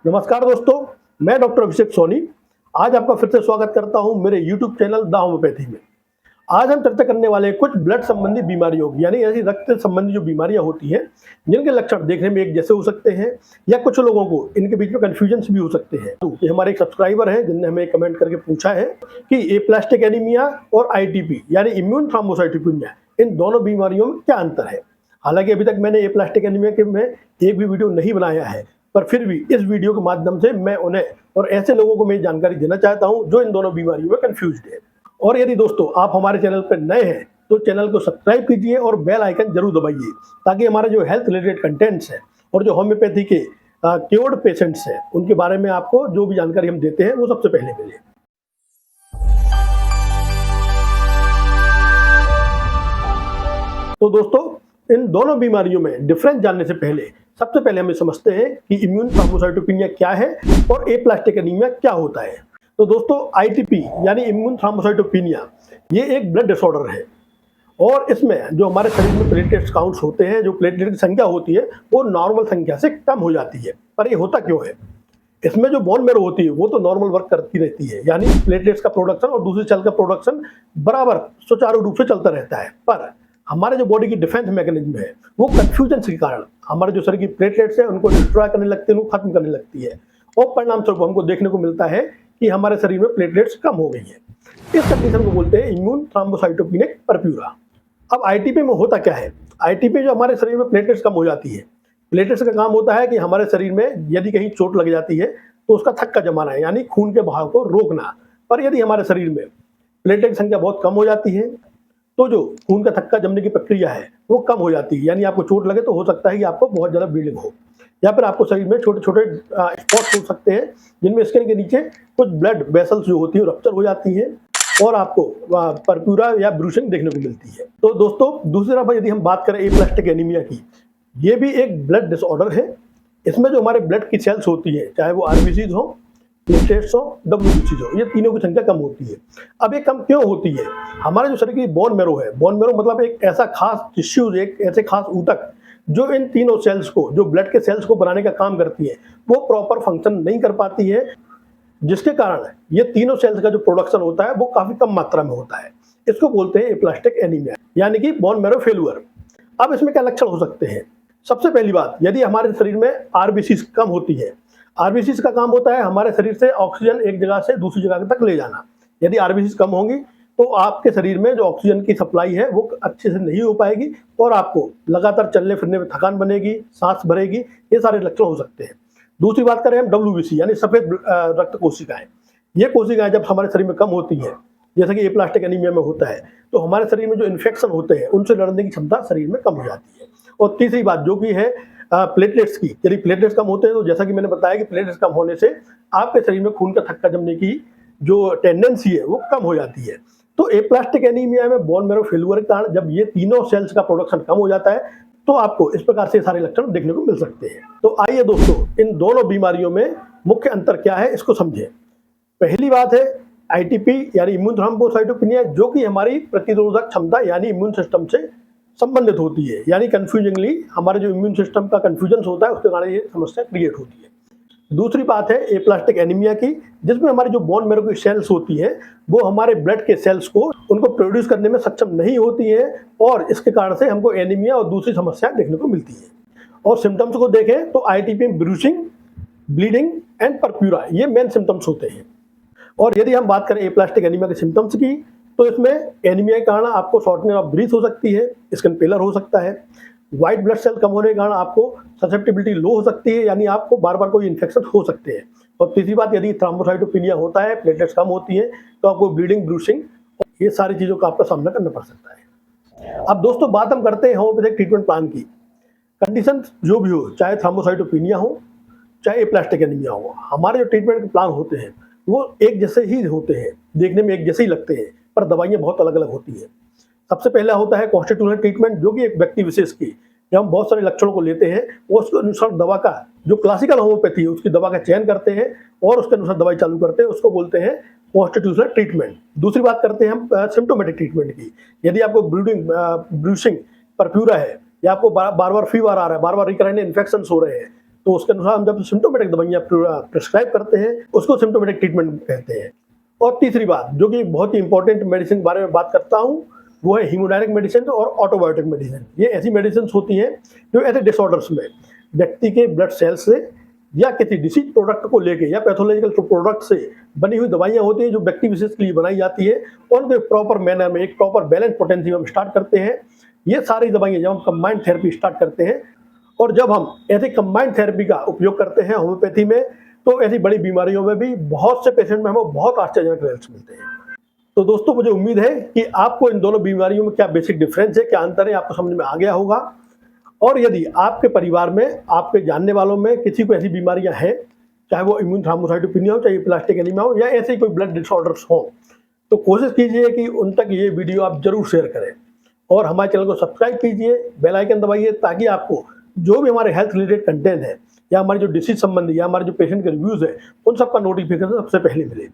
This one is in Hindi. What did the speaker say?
नमस्कार दोस्तों, मैं डॉक्टर अभिषेक सोनी आज आपका फिर से स्वागत करता हूं मेरे YouTube चैनल द होम्योपैथी में। आज हम चर्चा करने वाले हैं कुछ ब्लड संबंधी बीमारियों की, यानी ऐसी रक्त संबंधी जो बीमारियां होती हैं जिनके लक्षण देखने में एक जैसे हो सकते हैं या कुछ लोगों को इनके बीच में कन्फ्यूजन भी हो सकते हैं। तो ये हमारे एक सब्सक्राइबर हैं जिनने हमें कमेंट करके पूछा है कि एप्लास्टिक एनीमिया और ITP यानी इम्यून थ्रोम्बोसाइटोपेनिया, इन दोनों बीमारियों में क्या अंतर है। हालांकि अभी तक मैंने एप्लास्टिक एनीमिया के में एक भी वीडियो नहीं बनाया है, पर फिर भी इस वीडियो के माध्यम से मैं उन्हें और ऐसे लोगों को मैं जानकारी देना चाहता हूं जो इन दोनों बीमारियों में कंफ्यूज्ड है। और यदि दोस्तों आप हमारे चैनल पर नए हैं तो चैनल को सब्सक्राइब कीजिए और बेल आइकन जरूर दबाइए, ताकि हमारे जो हेल्थ रिलेटेड कंटेंट्स हैं और जो होम्योपैथी के क्योर्ड पेशेंट्स हैं उनके बारे में आपको जो भी जानकारी हम देते हैं वो सबसे पहले मिले। तो दोस्तों, इन दोनों बीमारियों में डिफरेंस जानने से पहले सबसे पहले हमें समझते हैं कि इम्यून थ्रोम्बोसाइटोपेनिया क्या है और एप्लास्टिक एनीमिया क्या होता है। तो दोस्तों, ITP यानी इम्यून थ्रोम्बोसाइटोपेनिया ये एक ब्लड डिसऑर्डर है और इसमें जो हमारे शरीर में प्लेटलेट्स काउंट्स होते हैं, जो प्लेटलेट की संख्या होती है वो नॉर्मल संख्या से कम हो जाती है। पर ये होता क्यों है? इसमें जो बोन मैरो होती है वो तो नॉर्मल वर्क करती रहती है, यानी प्लेटलेट्स का प्रोडक्शन और दूसरी सेल का प्रोडक्शन बराबर सुचारू रूप से चलता रहता है। पर हमारे जो बॉडी की डिफेंस मैकेनिज्म है वो कंफ्यूजन के कारण हमारे जो शरीर की प्लेटलेट्स है उनको डिस्ट्रॉय करने लगती है, उनको खत्म करने लगती है और परिणाम स्वरूप हमको देखने को मिलता है कि हमारे शरीर में प्लेटलेट्स कम हो गई है। इस कंडीशन को बोलते हैं इम्यून थ्रोम्बोसाइटोपेनिक परप्यूरा। अब ITP में होता क्या है? ITP जो हमारे शरीर में प्लेटलेट्स कम हो जाती है, प्लेटलेट्स का काम होता है कि हमारे शरीर में यदि कहीं चोट लग जाती है तो उसका थक्का जमाना है, यानी खून के बहाव को रोकना। पर यदि हमारे शरीर में प्लेटलेट की संख्या बहुत कम हो जाती है तो जो खून का थक्का जमने की प्रक्रिया है वो कम हो जाती है, यानी आपको चोट लगे तो हो सकता है कि आपको बहुत ज़्यादा ब्लीडिंग हो, या फिर आपको शरीर में छोटे छोटे स्पॉट्स हो सकते हैं जिनमें स्किन के नीचे कुछ ब्लड वेसल्स जो होती है रप्चर हो जाती है और आपको परप्यूरा या ब्रूशिंग देखने को मिलती है। तो दोस्तों, दूसरी तरफ यदि हम बात करें एप्लास्टिक एनीमिया की, ये भी एक ब्लड डिसऑर्डर है। इसमें जो हमारे ब्लड की सेल्स होती है, चाहे वो RBCs हो, प्लेटलेट्स हो, WBCs हो, ये तीनों की संख्या कम होती है। अब ये कम क्यों होती है? हमारे जो शरीर की बोन मैरो है, बोन मैरो मतलब एक ऐसा खास टिश्यूज, एक ऐसे खास ऊतक जो इन तीनों सेल्स को, जो ब्लड के सेल्स को बनाने का काम करती है, वो प्रॉपर फंक्शन नहीं कर पाती है, जिसके कारण ये तीनों सेल्स का जो प्रोडक्शन होता है वो काफी कम मात्रा में होता है। इसको बोलते हैं एप्लास्टिक एनीमिया, यानी कि बोन मैरो फेल्यूर। अब इसमें क्या लक्षण हो सकते हैं? सबसे पहली बात, यदि हमारे शरीर में RBCs कम होती है, RBCs का काम होता है हमारे शरीर से ऑक्सीजन एक जगह से दूसरी जगह तक ले जाना। यदि RBCs कम होंगी तो आपके शरीर में जो ऑक्सीजन की सप्लाई है वो अच्छे से नहीं हो पाएगी और आपको लगातार चलने फिरने में थकान बनेगी, सांस भरेगी, ये सारे लक्षण हो सकते हैं। दूसरी बात करें हम WBC यानी सफेद रक्त कोशिकाएं। ये कोशिकाएं जब हमारे शरीर में कम होती हैं, जैसे कि एप्लास्टिक एनीमिया में होता है, तो हमारे शरीर में जो इन्फेक्शन होते हैं उनसे लड़ने की क्षमता शरीर में कम हो जाती है। और तीसरी बात जो कि है प्लेटलेट्स की, यदि प्लेटलेट्स कम होते हैं तो जैसा कि मैंने बताया कि प्लेटलेट्स कम होने से आपके शरीर में खून का थक्का जमने की जो टेंडेंसी है वो कम हो जाती है। तो एप्लास्टिक एनीमिया में बोन मैरो फेल्यूर के कारण जब ये तीनों सेल्स का प्रोडक्शन कम हो जाता है तो आपको इस प्रकार से सारे लक्षण देखने को मिल सकते हैं। तो आइए दोस्तों, इन दोनों बीमारियों में मुख्य अंतर क्या है इसको समझें। पहली बात है ITP यानी इम्यून थ्रोम्बोसाइटोपेनिया, जो कि हमारी प्रतिरोधक क्षमता यानी इम्यून सिस्टम से संबंधित होती है, यानी कंफ्यूजिंगली हमारे जो इम्यून सिस्टम का कंफ्यूजन होता है उसके कारण ये समस्या क्रिएट होती है। दूसरी बात है एप्लास्टिक एनीमिया की, जिसमें हमारी जो बोन मैरो की सेल्स होती हैं वो हमारे ब्लड के सेल्स को उनको प्रोड्यूस करने में सक्षम नहीं होती है और इसके कारण से हमको एनीमिया और दूसरी समस्या देखने को मिलती है। और सिम्टम्स को देखें तो ITP में ब्रूशिंग, ब्लीडिंग एंड परप्यूरा, ये मेन सिम्टम्स होते हैं। और यदि हम बात करें एप्लास्टिक एनीमिया के सिम्टम्स की, तो इसमें एनीमिया के कारण आपको शॉर्टनेस ऑफ ब्रीथ हो सकती है, स्किन पेलर हो सकता है, व्हाइट ब्लड सेल कम होने के कारण आपको ससेप्टिबिलिटी लो हो सकती है, यानी आपको बार बार कोई इन्फेक्शन हो सकते हैं। और तीसरी बात, यदि थ्रोम्बोसाइटोपेनिया होता है, प्लेटलेट्स कम होती है, तो आपको ब्लीडिंग, ब्रूशिंग, ये सारी चीज़ों का आपका सामना करना पड़ सकता है। अब दोस्तों, बात हम करते हैं होम्योपैथिक ट्रीटमेंट प्लान की। कंडीशन जो भी हो, चाहे थ्रोम्बोसाइटोपेनिया हो चाहे एप्लास्टिक एनीमिया हो, हमारे जो ट्रीटमेंट प्लान होते हैं वो एक जैसे ही होते हैं, देखने में एक जैसे ही लगते हैं, पर दवाइयाँ बहुत अलग अलग होती हैं। सबसे पहला होता है कॉन्स्टिट्यूशनल ट्रीटमेंट, जो कि एक व्यक्ति विशेष की जब हम बहुत सारे लक्षणों को लेते हैं वो उसके अनुसार दवा का, जो क्लासिकल होम्योपैथी है उसकी दवा का चयन करते हैं और उसके अनुसार दवाई चालू करते हैं, उसको बोलते हैं कॉन्स्टिट्यूशनल ट्रीटमेंट। दूसरी बात करते हैं हम सिम्टोमेटिक ट्रीटमेंट की। यदि आपको ब्रूशिंग, परप्यूरा है या आपको बार बार फीवर आ रहा है, बार बार रिकरेंट इन्फेक्शन हो रहे हैं, तो उसके अनुसार हम जब सिम्टोमेटिक दवाइयाँ प्रिस्क्राइब करते हैं उसको सिम्टोमेटिक ट्रीटमेंट कहते हैं। और तीसरी बात जो कि बहुत ही इंपॉर्टेंट मेडिसिन के बारे में बात करता हूँ वो है हीमोडायनेमिक मेडिसिन और ऑटोबायोटिक मेडिसिन। ये ऐसी मेडिसिन होती हैं जो ऐसे डिसऑर्डर्स में व्यक्ति के ब्लड सेल्स से या किसी डिसीज प्रोडक्ट को लेके या पैथोलॉजिकल प्रोडक्ट से बनी हुई दवाइयाँ होती हैं जो व्यक्ति विशेष के लिए बनाई जाती है और उनको प्रॉपर मैनर में एक प्रॉपर बैलेंस पोटेंसी में हम स्टार्ट करते हैं। ये सारी दवाइयाँ जब हम कंबाइंड थेरेपी स्टार्ट करते हैं और जब हम ऐसे कंबाइंड थेरेपी का उपयोग करते हैं होम्योपैथी में तो ऐसी बड़ी बीमारियों में भी बहुत से पेशेंट में हमें बहुत आश्चर्यजनक रिजल्ट्स मिलते हैं। तो दोस्तों मुझे उम्मीद है कि आपको इन दोनों बीमारियों में क्या बेसिक डिफरेंस है, क्या अंतर है, आपको समझ में आ गया होगा। और यदि आपके परिवार में आपके जानने वालों में किसी को ऐसी बीमारियां हैं, चाहे वो इम्यून थ्रोम्बोसाइटोपेनिया हो, चाहे प्लास्टिक एनीमिया हो या ऐसे कोई ब्लड डिसऑर्डर्स हो, तो कोशिश कीजिए कि उन तक ये वीडियो आप जरूर शेयर करें और हमारे चैनल को सब्सक्राइब कीजिए, बेल आइकन दबाइए ताकि आपको जो भी हमारे हेल्थ रिलेटेड कंटेंट है या हमारे जो डिसीज संबंधी या हमारे जो पेशेंट के रिव्यूज है उन सबका नोटिफिकेशन सबसे पहले मिले।